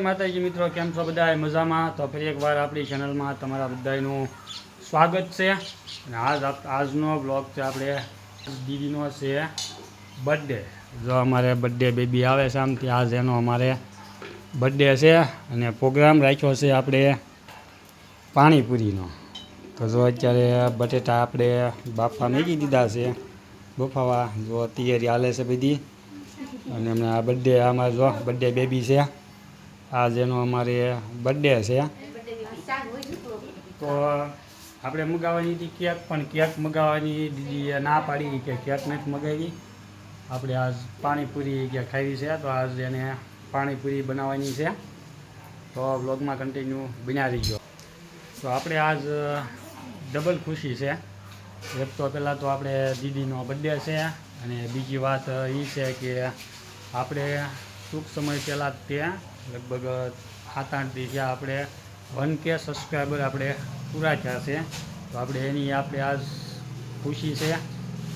માતાજી મિત્રો, કેમ છો બધા? મજામાં? તો ફરી એકવાર આપણી ચેનલમાં તમારા બધાનું સ્વાગત છે. અને આજનો બ્લોગ છે આપણે દીદીનો છે બર્થડે. જો અમારે બર્થડે બેબી આવે છે આમથી, આજ એનો અમારે બર્થડે છે અને પ્રોગ્રામ રાખ્યો છે આપણે પાણીપુરીનો. તો જો અત્યારે બટેટા આપણે બાફવા મૂકી દીધા છે બફાવા. જો તૈયારી હાલે છે બધી. અને એમને આ બર્થડે આમાં જો બર્થડે બેબી છે. આજ એનો અમારે બર્થડે છે. તો આપણે મગાવવાની હતી કેક, પણ કેક મગાવવાની દીદીએ ના પાડી કે કેક નથી મગાવી. આપણે આજ પાણીપુરી કે ખાવી છે, તો આજ એને પાણીપુરી બનાવવાની છે. તો વ્લોગમાં કન્ટિન્યુ બન્યા રહીજો. તો આપણે આજ ડબલ ખુશી છે. એક તો પહેલાં તો આપણે દીદીનો બર્થડે છે, અને બીજી વાત એ છે કે આપણે ટૂંક સમય પહેલાં તે લગભગ 7-8 દિવસ આપણે 1K સબસ્ક્રાઈબર આપણે પૂરા થયા છે. તો આપણે એની આપણે આજ ખુશી છે,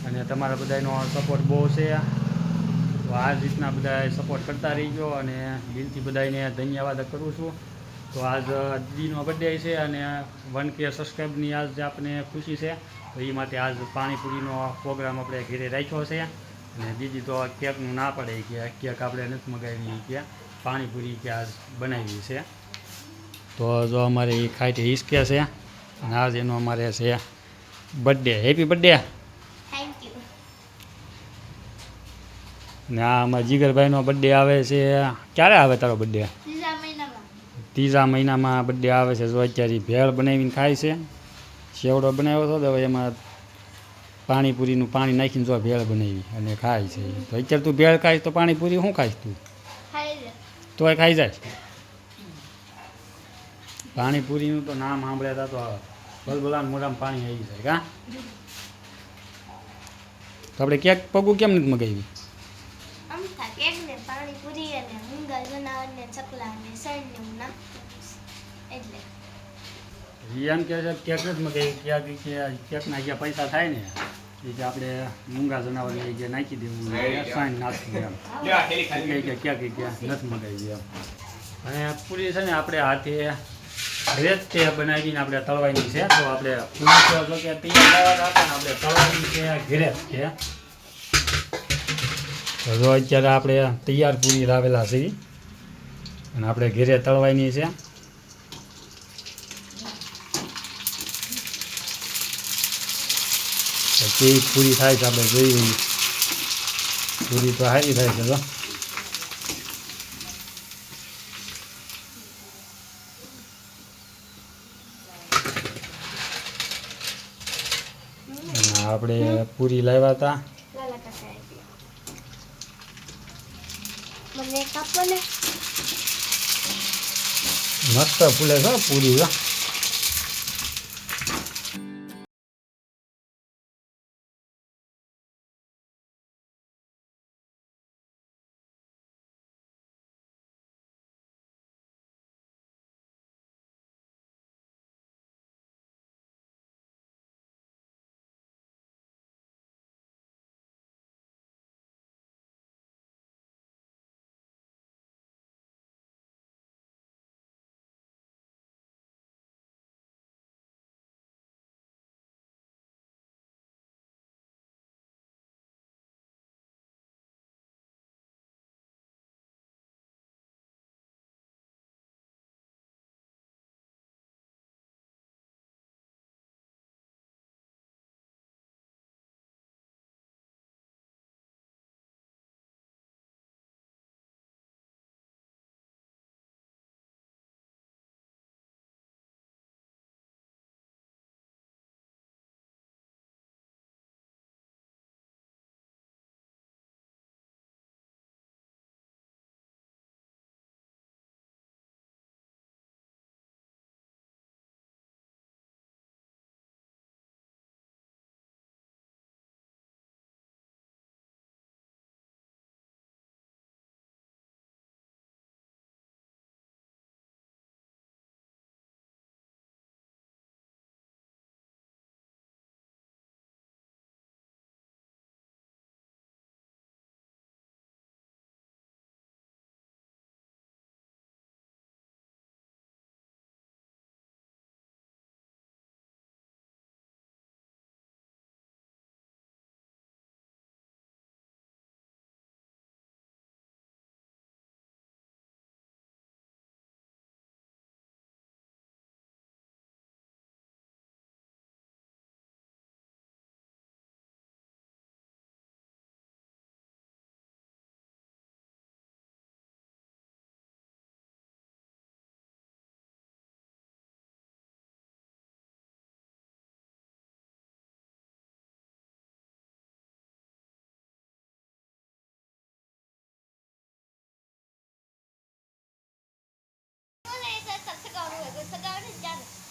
અને તમારા બધાનો સપોર્ટ બહુ છે. તો આ જ રીતના બધા સપોર્ટ કરતા રહીજો, અને દિલથી બધાને ધન્યવાદ કરું છું. તો આજ દીદીનો બર્થડે છે અને 1K સબસ્ક્રાઈબની આજ આપણે ખુશી છે. તો એ માટે આજ પાણીપુરીનો પ્રોગ્રામ આપણે ઘરે રાખ્યો છે. અને દીદી તો કેકનું ના પડે કે કેક આપણે નથી મગાવી, કે પાણીપુરી કે આજ બનાવી છે. તો જો અમારે એ ખાઈ હિસકે છે, અને આજ એનો અમારે છે birthday. Happy birthday. Thank you. ને આ અમારા જીગરભાઈનો બર્થડે આવે છે. ક્યારે આવે તારો બર્થડે? ત્રીજા મહિનામાં બર્થડે આવે છે. જો અત્યારે ભેળ બનાવીને ખાય છે. સેવડો બનાવ્યો હતો, તો હવે એમાં પાણીપુરીનું પાણી નાખીને જો ભેળ બનાવી અને ખાય છે. તો અત્યારે તું ભેળ ખાઈશ તો પાણીપુરી શું ખાઈશ તું? તોય ખાઈ જાય. પાણીપુરીનું તો નામ સાંભળ્યા હતા તો ભલભલાને મોઢામાં પાણી આવી જાય. કા તો આપણે કેક પગું કેમ નથી મગાવી? પાણીપુરી અને મૂંગા જનાવરને ચકલા અને સળને હું નાખું એટલે એમ કે છે કેક નથી મગાવી. કેકના જે પૈસા થાય ને એ કે આપણે મૂંગા જનાવરને જે નાખી દેવું, સાઈન નાખવું એમ. એટલે કે કેક નથી મગાવી એમ. અને પૂરી છે ને આપણે હાથે ઘરે જ તે બનાવીને આપણે તળવાની છે. તો આપણે પૂરી તો જો કે તૈયાર લાવવા હતા ને, આપણે તળવાની છે ઘરે જ છે. તો જો અત્યારે આપણે તૈયાર પૂરી લાવેલા છે, અને આપણે ઘરે તળવાની છે. કેવી પૂરી થાય છે આપણે જોઈ. પૂરી તો સારી થાય છે. જો આપણે પૂરી લાવ્યા હતા. મસ્ત ફૂલે છે પૂરી.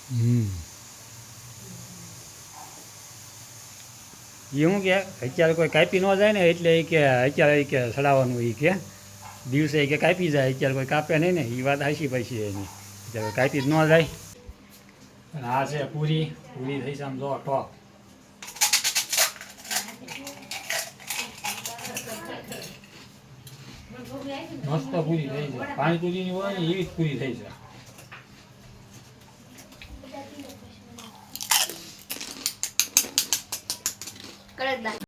એ શું કે અત્યારે કોઈ કાપી ન જાય ને એટલે એ કે અત્યારે એ કે સડાવવાનું એ કે દિવસે એ કે કાપી જાય અત્યારે કોઈ કાપે નહીં ને એ વાત હાસી પછી એની અત્યારે કાપી જ ન જાય. અને આ છે પૂરી પૂરી થઈ છે આમ જો ટોપ. મસ્ત પૂરી થઈ છે પાણીપુરીની હોય ને એવી જ પૂરી થઈ છે. કડક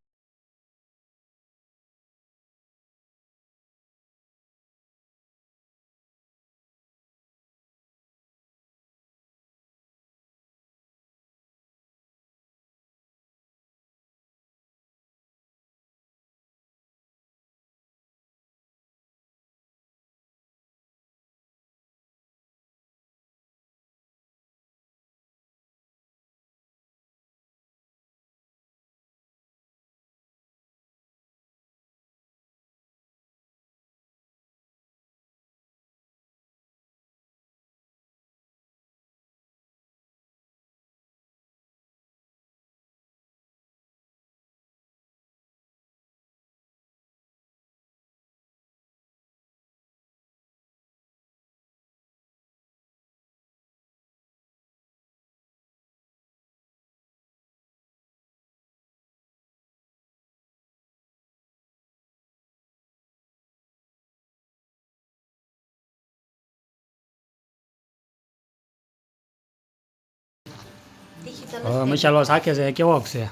હવે મસાલો શાકે છે કેવો છે?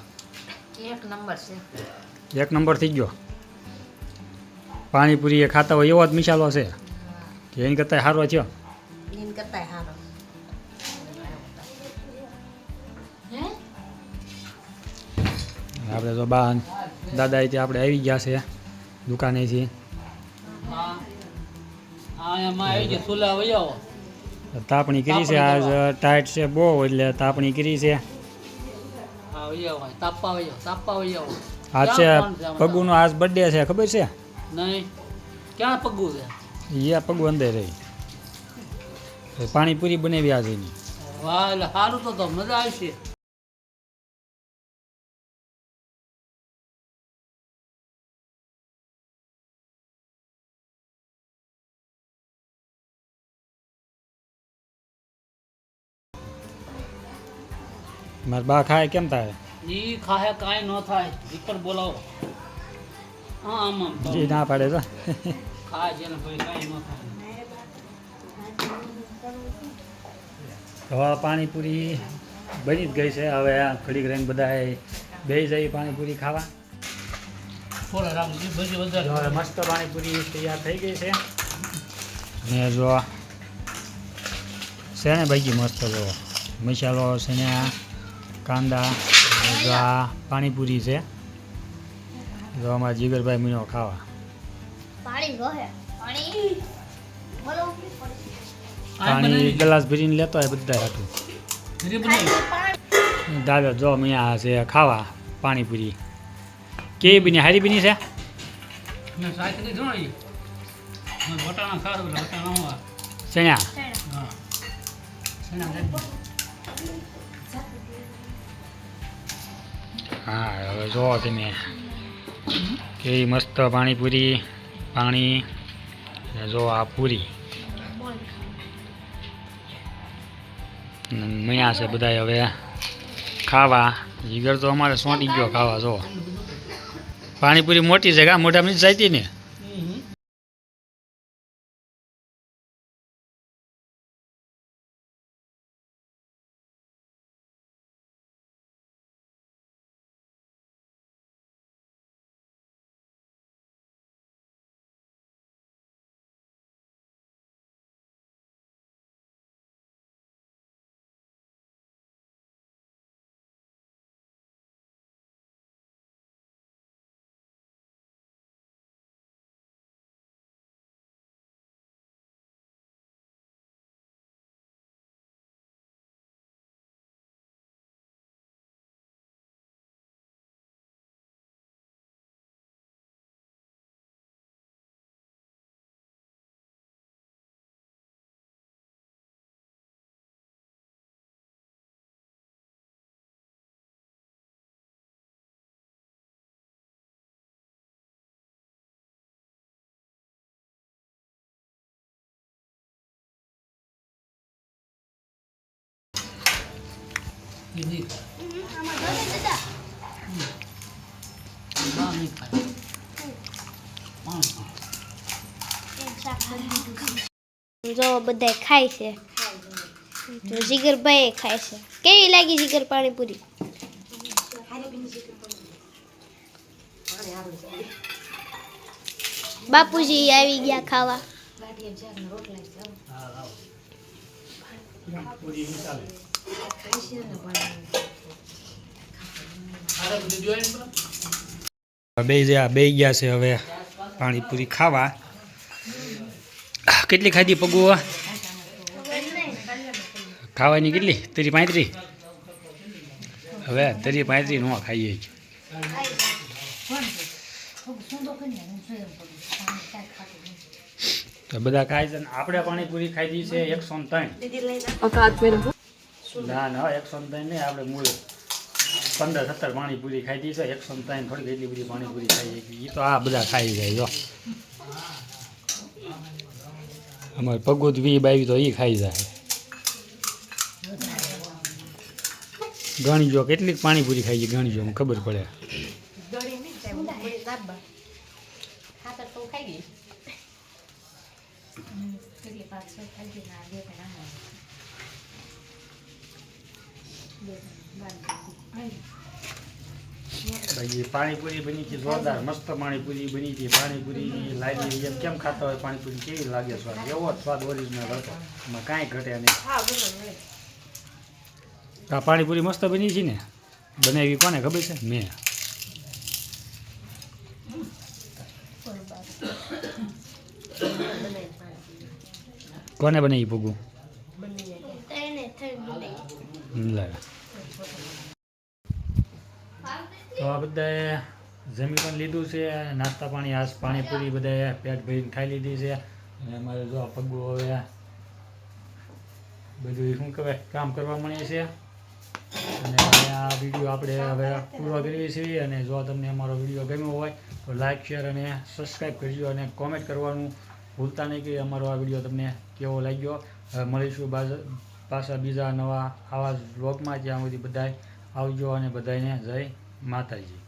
એક નંબર છે. એક નંબર થઈ ગયો. પાણીપુરી એ ખાતા હોય એવો જ મસાલો છે કે એની કરતાં સારો થયો? એન કરતાંય સારો. આપણે તો બા દાદા અહીંથી આપણે આવી ગયા છે દુકાનેથી. તાપણી કરી છે આજ ટાઈટ છે બહુ એટલે તાપણી કરી છે. આજ છે પગુનો આજ બર્થડે છે ખબર છે? નહીં ક્યાં પગું છે? એ પગુ અંદર રહી પાણીપુરી બનાવી આજે એની. વાહ એટલે સારું તો મજા આવશે. મારા બા ખાય કેમ થાય? ઈ ખાહે કાંઈ ન થાય દીકર બોલાવો. હા આમ આમ જે ના પાડે તો ખાય છે ને ભાઈ કાંઈ ન થાય. હવે પાણીપુરી બની જ ગઈ છે. હવે ઘડીક રહીને બધા બેસી જાય પાણીપુરી ખાવા. થોડા રાખજો બધી વધારે. હવે મસ્ત પાણીપુરી તૈયાર થઈ ગઈ છે ને જો છે ને ભાઈ મસ્ત જો મસાલો છે ને કાંદા જો આ પાણીપુરી છે. જો અમારા જીગરભાઈ મીનો ખાવા. પાણી ગહે પાણી બોલો પાણી ગ્લાસ ભરીને લેતો હોય બધા હાટું. ઘરે બનાવી દાદા જો અહીંયા છે ખાવા પાણીપુરી. કેવી બની? હારી બની છે? મેં સાચી જોઈ મેં વટાણા ખાધું એટલે વટાણા હોય. શેના? હા શેના લેવું? હા હવે જો તમે કેવી મસ્ત પાણીપુરી પાણી ને જો આ પૂરી મયા છે બધા હવે ખાવા. જીગર તો અમારે સોંટી ગયો ખાવા. જો પાણીપુરી મોટી છે કા મોઢામાં નથી જતી ને. એ નહીં ખાય. આમાં જો ને દાદા બહાર નહીં ખાય. પાણી. એક શાક કરી દીધું છે. જો બધાય ખાય છે તો જીગરભાઈ ખાય છે. કેવી લાગી જીગર પાણીપુરી? બાપુજી આવી ગયા ખાવા. હા, લાવો. પૂરી ચાલે. ખારે બધું જોઈને બરાબર. બે ગયા છે હવે પાણીપુરી ખાવા. કેટલી ખાધી પગુ? ખાવાની કેટલી? 35. હવે 35 નો ખાઈએ જ. તો બધા ખાય છે ને આપણે પાણીપુરી ખાધી છે 103. ના 103 નહીં, આપણે મૂળ 15-17 પાણીપુરી ખાધી છે. 103 થોડીક એટલી બધી પાણીપુરી ખાઈ છે. એ તો આ બધા ખાઈ જાય. જો અમારે પગુત 20-22 તો એ ખાઈ જાય. ગણી જો કેટલીક પાણીપુરી ખાઈ છે, ગણી જો ખબર પડે. બાકી પાણીપુરી બની હતી જોરદાર, મસ્ત પાણીપુરી બની હતી. પાણીપુરી લાગી જેમ કેમ ખાતા હોય પાણીપુરી કેવી લાગે સ્વાદ, એવો જ સ્વાદ ઓરિજિનલ હતો, એમાં કાંઈ ઘટે નહીં. આ પાણીપુરી મસ્ત બની છે ને, બનાવી કોને ખબર છે? મેં. કોને બનાવી પગું? લે તો આ બધાએ જમી પણ લીધું છે, નાસ્તા પાણી આજ પાણીપુરી બધાએ પેટ ભરીને ખાઈ લીધી છે. અને અમારે જો આ પગું હવે બધું શું કહેવાય કામ કરવા મળે છે. અને આ વિડીયો આપણે હવે પૂરો કરીએ છીએ. અને જો તમને અમારો વિડીયો ગમ્યો હોય તો લાઇક, શેર અને સબસ્ક્રાઈબ કરજો. અને કોમેન્ટ કરવાનું ભૂલતા નહીં કે અમારો આ વિડીયો તમને કેવો લાગ્યો. હવે મળીશું પાછા બીજા નવા આવા વ્લોગમાં. ત્યાં સુધી બધાય આવજો અને બધાને જય માતાજી.